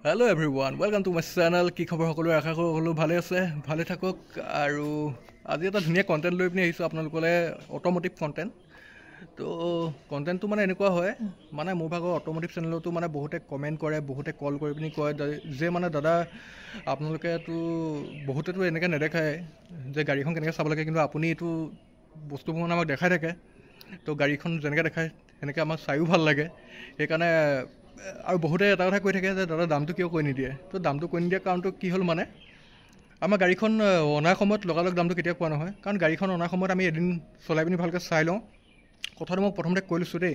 Hello' everyone, welcome to my channel. কি খবৰ সকলোৰে? আশা কৰোঁ সকলো ভালে আছে, ভালে থাকক। আৰু আজি এটা ধুনীয়া কণ্টেণ্ট লৈ পিনি আহিছোঁ আপোনালোকলৈ, অট'ম'টিভ কণ্টেণ্ট। তো কণ্টেণ্টটো মানে এনেকুৱা হয়, মানে মোৰ ভাগৰ অট'ম'টিভ চেনেলতো মানে বহুতে কমেণ্ট কৰে, বহুতে কল কৰি পিনি কয় যে মানে দাদা আপোনালোকেতো বহুতেতো এনেকৈ নেদেখায় যে গাড়ীখন কেনেকৈ চাব লাগে, কিন্তু আপুনি এইটো বস্তুবোৰ মানে আমাক দেখাই থাকে। তো গাড়ীখন যেনেকৈ দেখায় সেনেকৈ আমাক চায়ো ভাল লাগে। সেইকাৰণে আৰু বহুতে এটা কথা কৈ থাকে যে দাদা দামটো কিয় কৈ নিদিয়ে। তো দামটো কৈ নিদিয়া কাৰণটো কি হ'ল, মানে আমাৰ গাড়ীখন অনাৰ সময়ত লগালগ দামটো কেতিয়াও কোৱা নহয়, কাৰণ গাড়ীখন অনাৰ সময়ত আমি এদিন চলাই পিনি ভালকৈ চাই লওঁ। কথাটো মই প্ৰথমতে কৈ লৈছোঁ দেই,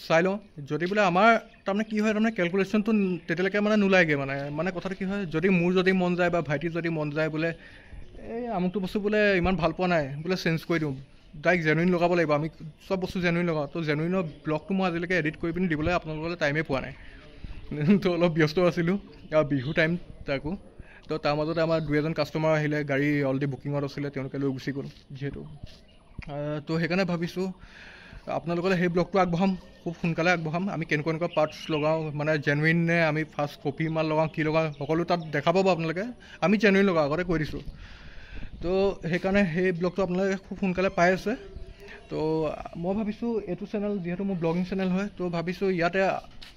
চাই লওঁ। যদি বোলে আমাৰ তাৰমানে কি হয়, তাৰমানে কেলকুলেশ্যনটো তেতিয়ালৈকে মানে নোলায়গৈ। মানে কথাটো কি হয়, যদি মন যায় বা ভাইটিৰ যদি মন যায় বোলে এই আমুকটো বস্তু বোলে ইমান ভাল পোৱা নাই, বোলে চেঞ্জ কৰি দিওঁ, ডাইৰেক্ট জেনুইন লগাব লাগিব। আমি চব বস্তু জেনুইন লগাওঁ। তো জেনুইনৰ ব্লগটো মই আজিলৈকে এডিট কৰি পিনি দিবলৈ আপোনালোকলৈ টাইমেই পোৱা নাই। তো অলপ ব্যস্ত আছিলোঁ, আৰু বিহু টাইম তাকো। তো তাৰ মাজতে আমাৰ দুই এজন কাষ্টমাৰ আহিলে, গাড়ী অলৰেডি বুকিঙত আছিলে, তেওঁলোকে লৈ গুচি গ'ল যিহেতু। তো সেইকাৰণে ভাবিছোঁ আপোনালোকলৈ সেই ব্লগটো আগবঢ়াম, খুব সোনকালে আগবঢ়াম। আমি কেনেকুৱা পাৰ্টছ লগাওঁ, মানে জেনুইন নে আমি ফাৰ্ষ্ট কপি মাল লগাওঁ, কি লগাওঁ, সকলো তাত দেখা পাব আপোনালোকে। আমি জেনুইন লগাওঁ, আগতে কৈ দিছোঁ। তো সেইকাৰণে সেই ব্লগটো আপোনালোকে খুব সোনকালে পাই আছে। তো মই ভাবিছোঁ এইটো চেনেল যিহেতু মোৰ ব্লগিং চেনেল হয়, তো ভাবিছোঁ ইয়াতে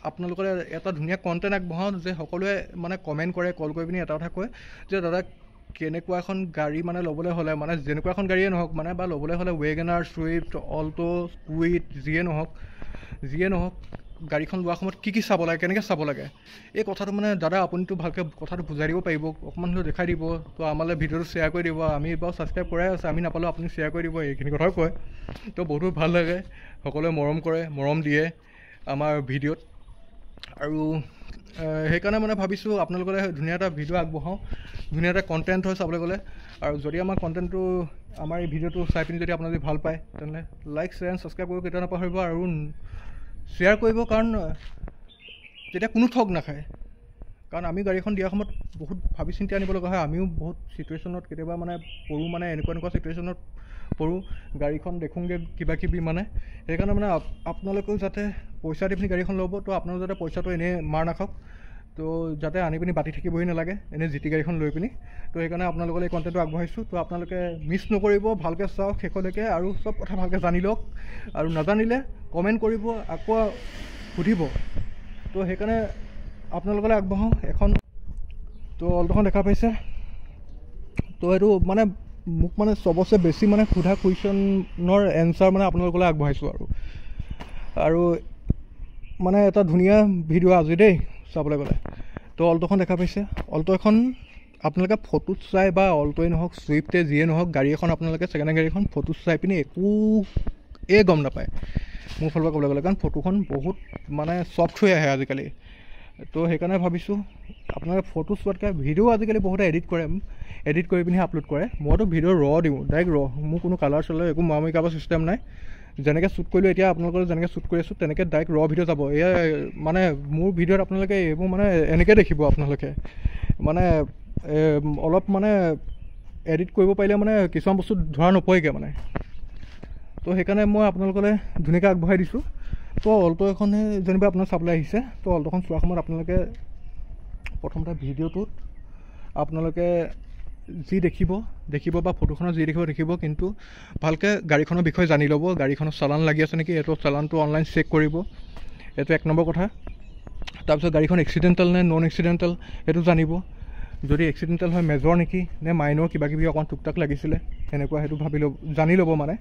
আপোনালোকৰ এটা ধুনীয়া কণ্টেণ্ট আগবঢ়াওঁ, যে সকলোৱে মানে কমেণ্ট কৰে, কল কৰি পিনি এটা কথা কয় যে দাদা কেনেকুৱা এখন গাড়ী মানে ল'বলৈ হ'লে, মানে যেনেকুৱা এখন গাড়ীয়ে নহওক মানে, বা ল'বলৈ হ'লে ৱেগনাৰ, ছুইফ্ট, অল্ট', কুইট যিয়ে নহওক গাড়ীখন লোৱাৰ সময়ত কি চাব লাগে, কেনেকৈ চাব লাগে, এই কথাটো মানে দাদা আপুনিতো ভালকৈ কথাটো বুজাই দিব পাৰিব, অকণমান হ'লেও দেখাই দিব। তো আমালৈ ভিডিঅ'টো শ্বেয়াৰ কৰি দিব। আমি বাৰু ছাবস্ক্ৰাইব কৰাই আছে, আমি নাপালেও আপুনি শ্বেয়াৰ কৰি দিব, এইখিনি কথাও কয়। তো বহুত ভাল লাগে, সকলোৱে মৰম কৰে, মৰম দিয়ে আমাৰ ভিডিঅ'ত। আৰু সেইকাৰণে মানে ভাবিছোঁ আপোনালোকলৈ ধুনীয়া এটা ভিডিঅ' আগবঢ়াওঁ, ধুনীয়া এটা কণ্টেণ্ট হয় চাবলৈ গ'লে। আৰু যদি আমাৰ কণ্টেণ্টটো, আমাৰ এই ভিডিঅ'টো চাই পিনি যদি আপোনালোকে ভাল পায়, তেনেহ'লে লাইক, শ্বেয়াৰ এণ্ড ছাবস্ক্ৰাইব কৰিব কেতিয়াও নাপাহৰিব, আৰু শ্বেয়াৰ কৰিব, কাৰণ তেতিয়া কোনো ঠগ নাখায়। কাৰণ আমি গাড়ীখন দিয়াৰ সময়ত বহুত ভাবি চিন্তি আনিব লগা হয়। আমিও বহুত চিটুৱেশ্যনত কেতিয়াবা মানে পৰোঁ, মানে এনেকুৱা চিটুৱেশ্যনত পৰোঁ, গাড়ীখন দেখোঁগৈ কিবাকিবি মানে। সেইকাৰণে মানে আপোনালোকেও যাতে পইচা দি পিনি গাড়ীখন ল'ব, তো আপোনালোকে যাতে পইচাটো এনেই মাৰ নাখাওক, তো যাতে আনি পিনি বাতি থাকিবহি নালাগে এনেই জিটি গাড়ীখন লৈ পিনি। তো সেইকাৰণে আপোনালোকলৈ এই কণ্টেণ্টটো আগবঢ়াইছোঁ। তো আপোনালোকে মিছ নকৰিব, ভালকৈ চাওক শেষলৈকে, আৰু চব কথা ভালকৈ জানি লওক। আৰু নাজানিলে কমেণ্ট কৰিব, আকৌ সুধিব। তো সেইকাৰণে আপোনালোকলৈ আগবঢ়াওঁ এখন। তো অল্ট'খন দেখা পাইছে। তো এইটো মানে মোক মানে চবচে বেছি মানে সোধা কুৱেশ্যনৰ এনচাৰ মানে আপোনালোকলৈ আগবঢ়াইছোঁ। আৰু মানে এটা ধুনীয়া ভিডিঅ' আজি দেই চাবলৈ গ'লে। তো অল্ট'খন দেখা পাইছে। অল্ট' এখন আপোনালোকে ফটোত চাই, বা অল্ট'ই নহওক, ছুইফ্টে যিয়ে নহওক, গাড়ী এখন আপোনালোকে ছেকেণ্ড হেণ্ড গাড়ীখন ফটোত চাই পিনি একোৱে গম নাপায় মোৰ ফালৰ পৰা ক'বলৈ গ'লে, কাৰণ ফটোখন বহুত মানে ছফ্ট হৈ আহে আজিকালি। তো সেইকাৰণে ভাবিছোঁ আপোনালোকে ফটো চোৱাতকৈ ভিডিঅ' আজিকালি বহুতে এডিট কৰি পিনি আপলোড কৰে। মইতো ভিডিঅ' দিওঁ, ডাইৰেক্ট মোৰ কোনো কালাৰ চালাৰ একো মামৰি কাবাৰ চিষ্টেম নাই। যেনেকৈ শ্বুট কৰিলোঁ এতিয়া আপোনালোকৰ যেনেকৈ শ্বুট কৰি আছোঁ, তেনেকৈ ডাইৰেক্ট ভিডিঅ' যাব। এয়া মানে মোৰ ভিডিঅ'ত আপোনালোকে এইবোৰ মানে এনেকৈ দেখিব। আপোনালোকে মানে অলপ মানে এডিট কৰিব পাৰিলে মানে কিছুমান বস্তু ধৰা নপৰেগৈ মানে। তো সেইকাৰণে মই আপোনালোকলৈ ধুনীয়াকৈ আগবঢ়াই দিছোঁ। তো অল্ট' এখনে যেনিবা আপোনাৰ চাবলৈ আহিছে। তো অল্ট'খন চোৱাৰ সময়ত আপোনালোকে প্ৰথমতে ভিডিঅ'টোত আপোনালোকে যি দেখিব, বা ফটোখনত যি দেখিব, কিন্তু ভালকৈ গাড়ীখনৰ বিষয়ে জানি ল'ব। গাড়ীখনৰ চালান লাগি আছে নেকি, এইটো চালানটো অনলাইন চেক কৰিব, এইটো এক নম্বৰ কথা। তাৰপিছত গাড়ীখন এক্সিডেণ্টেল নে নন এক্সিডেণ্টেল সেইটো জানিব। যদি এক্সিডেণ্টেল হয় মেজৰ নেকি নে মাইনৰ, কিবাকিবি অকণমান টুকটাক লাগিছিলে সেনেকুৱা, সেইটো জানি ল'ব মানে।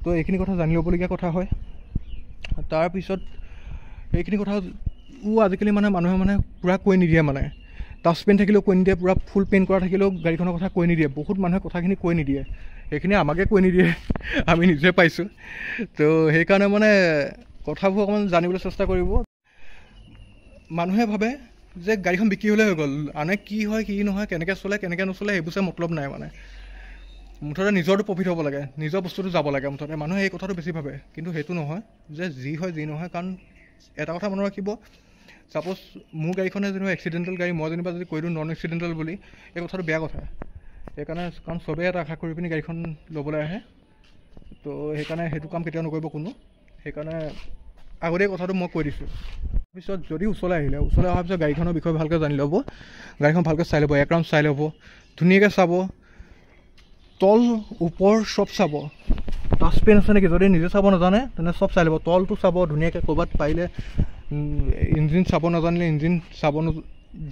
তো এইখিনি কথা জানি ল'বলগীয়া কথা হয়। তাৰপিছত এইখিনি কথা আজিকালি মানে মানুহে মানে পূৰা কৈ নিদিয়ে, মানে টাচ পেইণ্ট থাকিলেও কৈ নিদিয়ে, পূৰা ফুল পেইণ্ট কৰা থাকিলেও গাড়ীখনৰ কথা কৈ নিদিয়ে। বহুত মানুহে কথাখিনি কৈ নিদিয়ে, সেইখিনি আমাকে কৈ নিদিয়ে, আমি নিজে পাইছোঁ। তো সেইকাৰণে মানে কথাবোৰ অকণমান জানিবলৈ চেষ্টা কৰিব। মানুহে ভাবে যে গাড়ীখন বিক্ৰী হ'লে হৈ গ'ল, আনে কি হয় কি নহয়, কেনেকৈ চলে কেনেকৈ নচলে, সেইবোৰ চাই মতলব নাই মানে। মুঠতে নিজৰটো প্ৰফিট হ'ব লাগে, নিজৰ বস্তুটো যাব লাগে মুঠতে। মানুহে এই কথাটো বেছি ভাবে, কিন্তু সেইটো নহয় যে যি হয় যি নহয়। কাৰণ এটা কথা মনত ৰাখিব, ছাপ'জ মোৰ গাড়ীখনে যেনিবা এক্সিডেণ্টেল গাড়ী, মই যেনিবা যদি কৈ দিওঁ নন এক্সিডেণ্টেল বুলি, এই কথাটো বেয়া কথা। সেইকাৰণে কাৰণ চবেই এটা আশা কৰি পিনি গাড়ীখন ল'বলৈ আহে। তো সেইকাৰণে সেইটো কাম কেতিয়াও নকৰিব কোনো। সেইকাৰণে আগতে কথাটো মই কৈ দিছোঁ। তাৰপিছত যদি ওচৰলৈ অহাৰ পিছত গাড়ীখনৰ বিষয়ে ভালকৈ জানি ল'ব, গাড়ীখন ভালকৈ চাই ল'ব, এক ৰাউণ্ড চাই ল'ব, ধুনীয়াকৈ চাব, তল ওপৰ চব চাব, টাচপেন আছে নেকি, যদি নিজে চাব নাজানে তেনে চব চাই ল'ব, তলটো চাব ধুনীয়াকৈ, ক'ৰবাত পাৰিলে ইঞ্জিন চাব নাজানিলে ইঞ্জিন চাব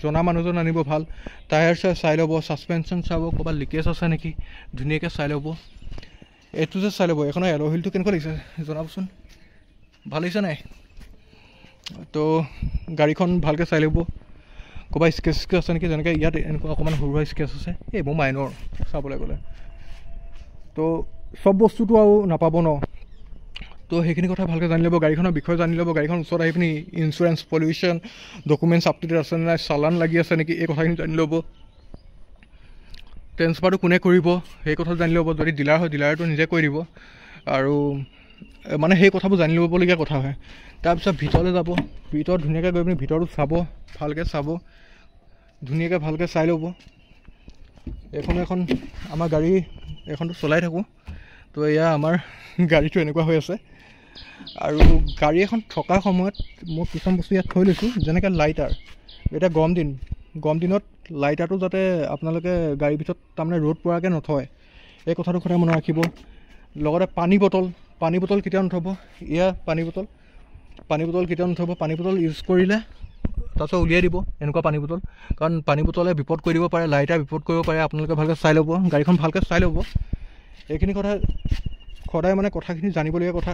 জনা মানুহজন আনিব ভাল, টায়াৰ চাই ল'ব, ছাছপেনশ্যন চাব, ক'ৰবাত লিকেজ আছে নেকি ধুনীয়াকৈ চাই ল'ব, এইটো যে চাই ল'ব। এইখনৰ এলয় হুইলটো কেনেকুৱা লাগিছে জনাবচোন, ভাল লাগিছে নাই? তো গাড়ীখন ভালকৈ চাই ল'ব, ক'ৰবাত স্কেচ আছে নেকি, যেনেকৈ ইয়াত এনেকুৱা অকণমান সৰু সুৰা স্কেচ আছে, এইবোৰ মাইনৰ চাবলৈ গ'লে। তো চব বস্তুটো আৰু নাপাব ন, তো সেইখিনি কথা ভালকৈ জানি ল'ব, গাড়ীখনৰ বিষয়ে জানি ল'ব, গাড়ীখন ওচৰত আহি পিনি insurance, pollution, documents up to date আছে নাই, চালান লাগি আছে নেকি, এই কথাখিনি জানি ল'ব। ট্ৰেন্সফাৰটো কোনে কৰিব সেই কথা জানি ল'ব, যদি ডিলাৰ হয় ডিলাৰটো নিজে কৰি দিব, আৰু মানে সেই কথাবোৰ জানি ল'বলগীয়া কথা হয়। তাৰপিছত ভিতৰলৈ যাব, ভিতৰত ধুনীয়াকৈ গৈ পিনি ভিতৰটো চাব, ভালকৈ চাব, ধুনীয়াকৈ ভালকৈ চাই ল'ব। এখন আমাৰ গাড়ী এইখনটো চলাই থাকোঁ, তো এয়া আমাৰ গাড়ীটো এনেকুৱা হৈ আছে। আৰু গাড়ী এখন থকাৰ সময়ত মই কিছুমান বস্তু ইয়াত থৈ লৈছোঁ, যেনেকৈ লাইটাৰ। এতিয়া গৰম দিনত লাইটাৰটো যাতে আপোনালোকে গাড়ীৰ ভিতৰত তাৰমানে ৰ'দ পৰাকৈ নথয়, এই কথাটো সদায় মনত ৰাখিব। লগতে পানী বটল কেতিয়াও নথ'ব, পানী বটল কেতিয়াও নথ'ব। পানী বটল ইউজ কৰিলে তাৰপিছত উলিয়াই দিব, এনেকুৱা পানী বটল, কাৰণ পানী বটলে বিপদ কৰি দিব পাৰে, লাইটাৰ বিপদ কৰিব পাৰে। আপোনালোকে ভালকৈ চাই ল'ব, গাড়ীখন ভালকৈ চাই ল'ব। এইখিনি কথা সদায় মানে কথাখিনি জানিবলগীয়া কথা।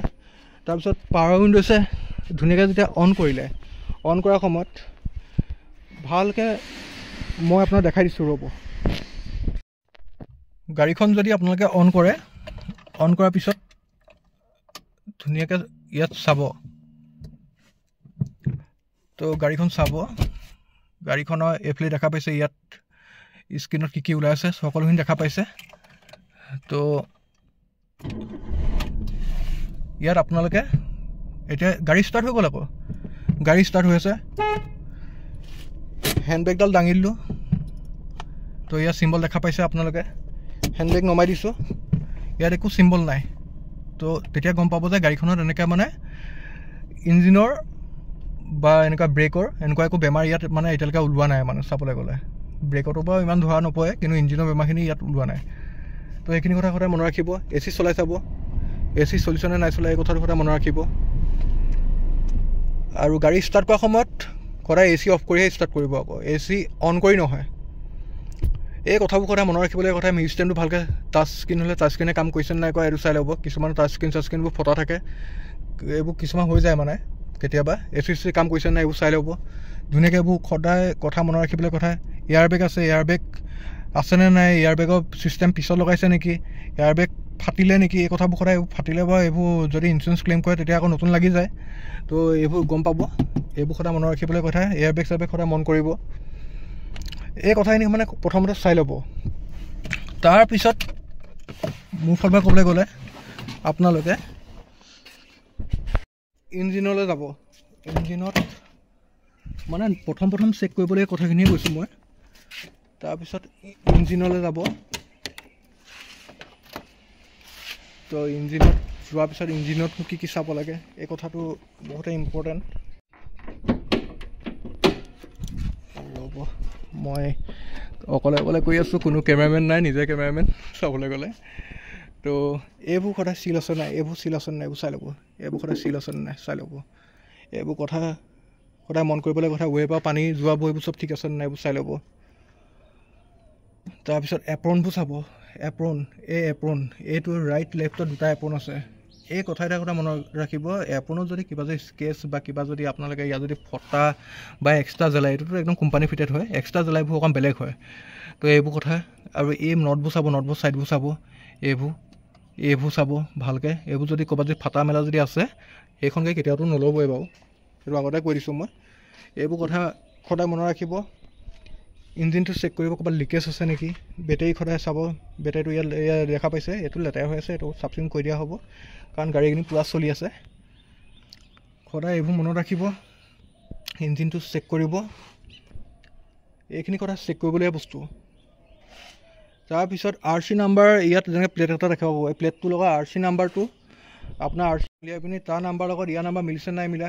তাৰপিছত পাৱাৰ উইণ্ড'ছে ধুনীয়াকৈ যেতিয়া অন কৰাৰ সময়ত ভালকৈ মই আপোনাক দেখাই দিছোঁ, ৰ'ব। গাড়ীখন যদি আপোনালোকে অন কৰাৰ পিছত ধুনীয়াকৈ ইয়াত চাব, তো গাড়ীখন চাব, গাড়ীখনৰ এইফালে দেখা পাইছে, ইয়াত স্ক্ৰীণত কি ওলাই আছে সকলোখিনি দেখা পাইছে। তো ইয়াত আপোনালোকে এতিয়া গাড়ী ষ্টাৰ্ট হৈ গ'ল, আকৌ গাড়ী ষ্টাৰ্ট হৈ আছে, হেণ্ডবেগডাল দাঙি দিলোঁ, তো ইয়াত চিম্বল দেখা পাইছে আপোনালোকে, হেণ্ডবেগ নমাই দিছোঁ, ইয়াত একো চিম্বল নাই। তো তেতিয়া গম পাব যে গাড়ীখনত এনেকৈ মানে ইঞ্জিনৰ বা এনেকুৱা ব্ৰেকৰ এনেকুৱা একো বেমাৰ ইয়াত মানে এতিয়ালৈকে ওলোৱা নাই। মানে চাবলৈ গ'লে ব্ৰেকতো বাৰু ইমান ধৰা নপৰে, কিন্তু ইঞ্জিনৰ বেমাৰখিনি ইয়াত ওলোৱা নাই। তো সেইখিনি কথা সদায় মনত ৰাখিব। AC চলাই চাব, AC চলিছে নে নাই চলাই, এই কথাটো সদায় মনত ৰাখিব। আৰু গাড়ী ষ্টাৰ্ট কৰাৰ সময়ত সদায় AC অফ কৰিহে ষ্টাৰ্ট কৰিব, আকৌ AC অন কৰি নহয়। এই কথাবোৰ সদায় মনত ৰাখিবলগীয়া কথা। মিউজিক ষ্টেণ্ডটো ভালকৈ টাচ স্ক্ৰীণ হ'লে টাচ স্ক্ৰীণে কাম কৰিছে নাই কৰা এইটো চাই ল'ব। কিছুমান টাচ স্ক্ৰীণবোৰ ফটা থাকে, এইবোৰ কিছুমান হৈ যায় মানে কেতিয়াবা, AC কাম কৰিছে নাই এইবোৰ চাই ল'ব ধুনীয়াকৈ। এইবোৰ সদায় কথা মনত ৰাখিবলৈ কথা। এয়াৰবেগ আছেনে নাই, এয়াৰবেগৰ ছিষ্টেম পিছত লগাইছে নেকি, এয়াৰবেগ ফাটিলে নেকি, এই কথাবোৰ সদায় ফাটিলে বাৰু এইবোৰ যদি ইঞ্চুৰেঞ্চ ক্লেইম কৰে তেতিয়া আকৌ নতুন লাগি যায়, তো এইবোৰ গম পাব। এইবোৰ সদায় মনত ৰাখিবলৈ কথা। এয়াৰবেগ সদায় মন কৰিব। এই কথাখিনি মানে প্ৰথমতে চাই ল'ব। তাৰপিছত মোৰ ফালৰ পৰা ক'বলৈ গ'লে আপোনালোকে ইঞ্জিনলৈ যাব। ইঞ্জিনত মানে প্ৰথম চেক কৰিবলগীয়া কথাখিনিয়ে কৈছোঁ মই। তাৰপিছত ইঞ্জিনলৈ যাব, তো ইঞ্জিনত যোৱাৰ পিছত ইঞ্জিনতনো কি চাব লাগে, এই কথাটো বহুতেই ইম্পৰ্টেণ্ট। ৰ'ব, মই অকলে কৰি আছোঁ, কোনো কেমেৰামেন নাই, নিজে কেমেৰামেন চাবলৈ গ'লে। তো এইবোৰ সদায় চিল আছে নাই, এইবোৰ চিল আছে নাই এইবোৰ চাই ল'ব, এইবোৰ সদায় চিল আছে নাই চাই ল'ব। এইবোৰ কথা সদায় মন কৰিবলৈ কথা। ৱেৰ পানী যোৱাবোৰ এইবোৰ চব ঠিক আছে নাই এইবোৰ চাই ল'ব। তাৰপিছত এপ্ৰনবোৰ চাব। এপ্ৰন এইটো ৰাইট লেফ্টত দুটা এপ্ৰন আছে। এই কথা এটা মনত ৰাখিব, এপ্ৰনত যদি কিবা যদি স্কেচ বা কিবা যদি আপোনালোকে ইয়াত যদি ফটা বা এক্সট্ৰা জ্বলাই, এইটোতো একদম কোম্পানী ফিটেড হয়, এক্সট্ৰা জ্বলাইবোৰ অকণ বেলেগ হয়। তো এইবোৰ কথা। আৰু এই নটবোৰ চাব, নটবোৰ ছাইডবোৰ চাব, এইবোৰ চাব ভালকৈ। এইবোৰ যদি ক'ৰবাত যদি ফাটা মেলা যদি আছে, সেইখন গাড়ী কেতিয়াওতো নল'বই বাৰু, সেইটো আগতে কৈ দিছোঁ মই। এইবোৰ কথা সদায় মনত ৰাখিব। ইঞ্জিনটো চেক কৰিব, ক'ৰবাত লিকেজ আছে নেকি। বেটেৰী সদায় চাব, বেটেৰীটো ইয়াত দেখা পাইছে, এইটো লেতেৰা হৈ আছে, এইটো চাফ চিকুণ কৰি দিয়া হ'ব, কাৰণ গাড়ীখিনি পূৰা চলি আছে। সদায় এইবোৰ মনত ৰাখিব। ইঞ্জিনটো চেক কৰিব, এইখিনি কথা চেক কৰিবলগীয়া বস্তু। তাৰপিছত RC নাম্বাৰ, ইয়াত যেনেকৈ প্লেট এটা দেখা পাব, এই প্লেটটো লগা RC নাম্বাৰটো আপোনাৰ আৰ চি উলিয়াই পিনি তাৰ নাম্বাৰ লগত ইয়াৰ নাম্বাৰ মিলিছে নাই মিলা,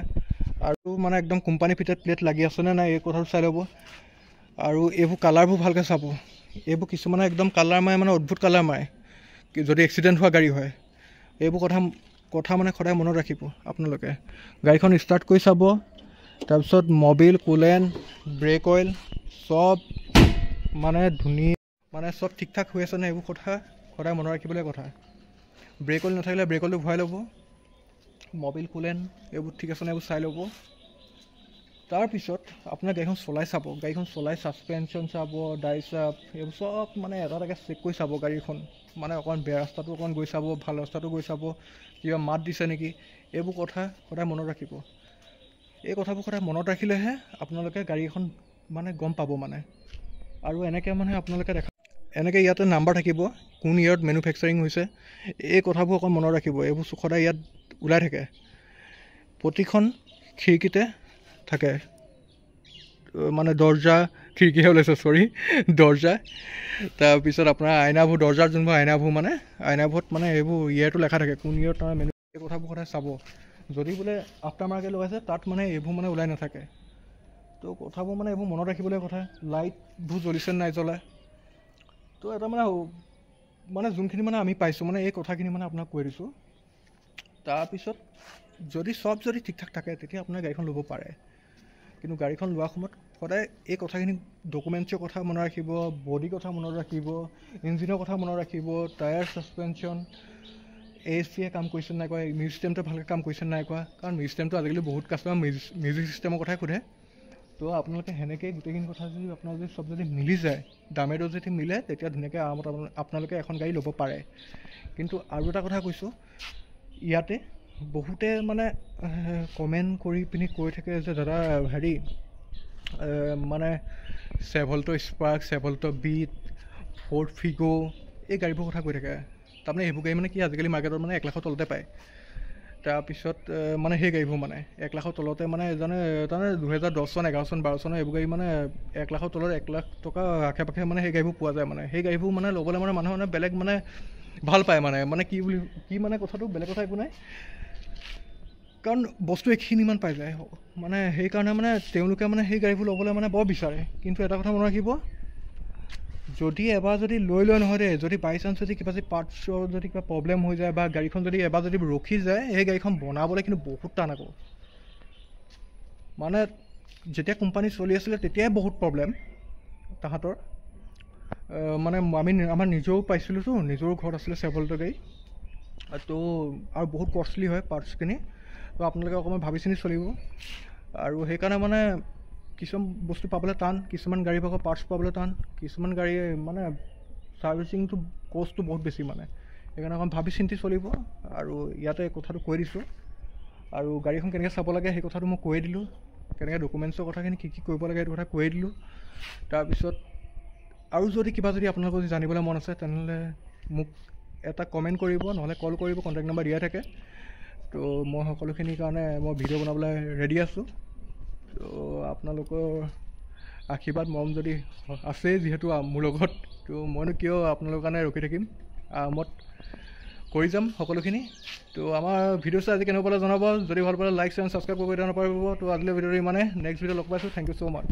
আৰু মানে একদম কোম্পানী ফিটেড প্লেট লাগি আছেনে নাই এই কথাটো চাই ল'ব। আৰু এইবোৰ কালাৰবোৰ ভালকৈ চাব। এইবোৰ কিছুমানে একদম কালাৰ মাৰে, মানে অদ্ভুত কালাৰ মাৰে যদি এক্সিডেণ্ট হোৱা গাড়ী হয়। এইবোৰ কথা মানে সদায় মনত ৰাখিব আপোনালোকে। গাড়ীখন ষ্টাৰ্ট কৰি চাব, তাৰপিছত মবিল, কুলেণ্ট, ব্ৰেক অইল চব মানে ধুনীয়া, মানে চব ঠিক ঠাক হৈ আছেনে, এইবোৰ কথা সদায় মনত ৰাখিবলৈ কথা। ব্ৰেক অইল নাথাকিলে ব্ৰেক অইলটো ভৰাই ল'ব, মবিল, কুলেণ্ট এইবোৰ ঠিক আছেনে এইবোৰ চাই ল'ব। তাৰপিছত আপোনাৰ গাড়ীখন চলাই চাব, গাড়ীখন চলাই ছাছপেনশ্যন চাব, ডাই চাপ এইবোৰ চব মানে এটা এটাকৈ চেক কৰি চাব গাড়ীখন। মানে অকণমান বেয়া ৰাস্তাটো অকণমান গৈ চাব, ভাল ৰাস্তাটো গৈ চাব, কিবা মাত দিছে নেকি, এইবোৰ কথা সদায় মনত ৰাখিব। এই কথাবোৰ সদায় মনত ৰাখিলেহে আপোনালোকে গাড়ী এখন মানে গম পাব মানে। আৰু এনেকৈ মানে আপোনালোকে এনেকৈ ইয়াতে নাম্বাৰ থাকিব, কোন ইয়েৰত মেনুফেকচাৰিং হৈছে, এই কথাবোৰ অকণ মনত ৰাখিব। এইবোৰ সদায় ইয়াত ওলাই থাকে, প্ৰতিখন খিৰিকীতে থাকে, মানে দৰ্জা খিৰিকীহে ওলাইছে চৰি, দৰ্জা। তাৰপিছত আপোনাৰ আইনাবোৰ, দৰ্জাৰ যোনবোৰ আইনাবোৰ মানে আইনাবোৰত মানে এইবোৰ ইয়েৰটো লেখা থাকে, কোন ইয়েৰত তাৰ মেনু, এই কথাবোৰ সদায় চাব। যদি বোলে আফটাৰ মাৰ্কেট লগাইছে তাত মানে এইবোৰ মানে ওলাই নাথাকে। তো কথাবোৰ মানে এইবোৰ মনত ৰাখিবলৈ কথা। লাইটবোৰ জ্বলিছে নাই জ্বলা, তো এটা মানে যোনখিনি মানে আমি পাইছোঁ মানে এই কথাখিনি মানে আপোনাক কৈ দিছোঁ। তাৰপিছত যদি ঠিক ঠাক থাকে তেতিয়া আপোনাৰ গাড়ীখন ল'ব পাৰে। কিন্তু গাড়ীখন লোৱাৰ সময়ত সদায় এই কথাখিনি, ডকুমেণ্টছৰ কথা মনত ৰাখিব, বডি কথা মনত ৰাখিব, ইঞ্জিনৰ কথা মনত ৰাখিব, টায়াৰ, ছাছপেনশ্যন, ASC-য়ে কাম কৰিছে নাই কৰা, মিউজিক চিষ্টেমটো ভালকৈ কাম কৰিছে নাই কৰা। কাৰণ মিউজিক চিষ্টেমটো আজিকালি বহুত কাষ্টমাৰ মিউজিক চিষ্টেমৰ কথাই সোধে। তো আপোনালোকে সেনেকৈ গোটেইখিনি কথা যদি আপোনালোকে চব যদি মিলি যায়, দামেৰো যদি মিলে, তেতিয়া ধুনীয়াকৈ আৰামত আপোনালোকে এখন গাড়ী ল'ব পাৰে। কিন্তু আৰু এটা কথা কৈছোঁ, ইয়াতে বহুতে মানে কমেণ্ট কৰি পিনি কৈ থাকে যে দাদা হেৰি মানে চেভল্ট স্পাৰ্ক, চেভল্ট বিট, ফ'ৰ্ড ফিগো এই গাড়ীবোৰ কথা কৈ থাকে। তাৰমানে এইবোৰ গাড়ী মানে কি আজিকালি মাৰ্কেটত মানে 1 লাখৰ তলতে পায়। তাৰপিছত মানে সেই গাড়ীবোৰ মানে 1 লাখৰ তলতে মানে তাৰমানে 2010 চন, 11 চন, 12 চনৰ এইবোৰ গাড়ী মানে 1 লাখৰ তলত 1 লাখ টকা আশে পাশে মানে সেই গাড়ীবোৰ পোৱা যায়। মানে সেই গাড়ীবোৰ মানে ল'বলৈ মানে মানুহে মানে বেলেগ মানে ভাল পায় মানে কি মানে কথাটো বেলেগ কথা একো নাই, কাৰণ বস্তু এইখিনি ইমান পাই যায় মানে, সেইকাৰণে মানে তেওঁলোকে মানে সেই গাড়ীবোৰ ল'বলৈ মানে বৰ বিচাৰে। কিন্তু এটা কথা মনত ৰাখিব, যদি এবাৰ যদি লৈ নহয় দেই, যদি বাই চান্স যদি কিবা পাৰ্টছৰ যদি কিবা প্ৰব্লেম হৈ যায় বা গাড়ীখন যদি এবাৰ যদি ৰখি যায়, সেই গাড়ীখন বনাবলৈ কিন্তু বহুত টান আকৌ। মানে যেতিয়া কোম্পানী চলি আছিলে তেতিয়াই বহুত প্ৰব্লেম তাহাঁতৰ। মানে আমাৰ নিজেও পাইছিলোঁতো, নিজৰো ঘৰত আছিলে চেভল্টৰ গাড়ী। তো আৰু বহুত কষ্টলি হয় পাৰ্টছখিনি। তো আপোনালোকে অকণমান ভাবি চিনি চলিব। আৰু সেইকাৰণে মানে কিছুমান বস্তু পাবলৈ টান, কিছুমান গাড়ী ভাগৰ পাৰ্টছ পাবলৈ টান, কিছুমান গাড়ী মানে ছাৰ্ভিচিংটো কষ্টটো বহুত বেছি মানে। সেইকাৰণে অকণ ভাবি চিন্তি চলিব। আৰু ইয়াতে কথাটো কৈ দিছোঁ। আৰু গাড়ীখন কেনেকৈ চাব লাগে সেই কথাটো মই কৈয়ে দিলোঁ, কেনেকৈ ডকুমেণ্টছৰ কথাখিনি কি কৰিব লাগে সেইটো কথা কৈয়ে দিলোঁ। তাৰপিছত আৰু যদি আপোনালোকৰ যদি জানিবলৈ মন আছে তেনেহ'লে মোক এটা কমেণ্ট কৰিব, নহ'লে কল কৰিব, কণ্টেক্ট নাম্বাৰ দিয়া থাকে। তো মই সকলোখিনিৰ কাৰণে মই ভিডিঅ' বনাবলৈ ৰেডি আছোঁ। তো আপোনালোকৰ আশীৰ্বাদ মৰম যদি আছেই যিহেতু মোৰ লগত, তো মইনো কিয় আপোনালোকৰ কাৰণে ৰখি থাকিম, আৰামত কৰি যাম সকলোখিনি। তো আমাৰ ভিডিঅ' চাই আজি কেনেকুৱা পালে জনাব, যদি ভাল পালে লাইক, শ্বেয়াৰ, ছাবস্ক্ৰাইব কৰিব নাপাহৰিব। তো আজিলৈ ভিডিঅ'টো ইমানে, নেক্সট ভিডিঅ' লগ পাইছোঁ। Thank you so' much.